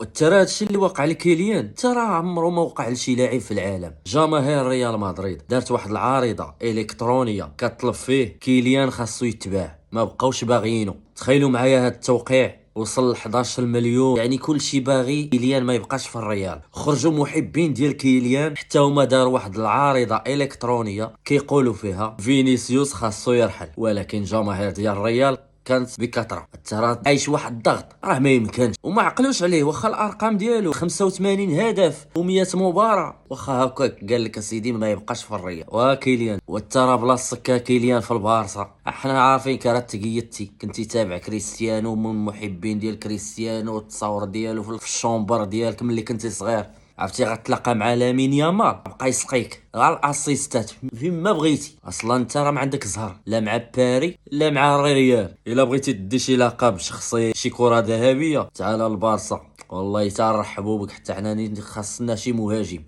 وترى هادشي اللي وقع لكيليان ترى عمرو ما وقع لشي لاعب في العالم. جماهير ريال مدريد دارت واحد العارضه الكترونيه كطلب فيه كيليان خاصو يتباع، ما بقاوش باغيينو. تخيلوا معايا هاد التوقيع وصل ل 11 مليون، يعني كل شي باغي كيليان ما يبقاش في الريال. خرجوا محبين ديال كيليان حتى هما داروا واحد العارضه الكترونيه كيقولوا فيها فينيسيوس خاصو يرحل، ولكن جماهير ديال الريال كانت بكثره. ترى عايش واحد الضغط راه ما يمكنش وما عقلوش عليه، واخا الارقام ديالو 85 هدف و100 مباراه، واخا هكاك قال لك اسيدي ما يبقاش في الريال. وكيليان وترى بلاصتك كيليان في البارسا، احنا عارفين كرات تقيدتي كنتي تابع كريستيانو، من محبين ديال كريستيانو، التصاور ديالو في الشومبر ديالك ملي كنتي صغير. عرفتي غتلاقى مع لامين يامال بقى يسقيك غير الاسيستات فين ما بغيتي. اصلا انت راه ما عندك زهر لا مع باري لا مع ريال. الا بغيتي تدي شي لقب شخصي شي كره ذهبيه تعال البارسا، والله تنرحبوا بك. حتى حنا خاصنا شي مهاجم.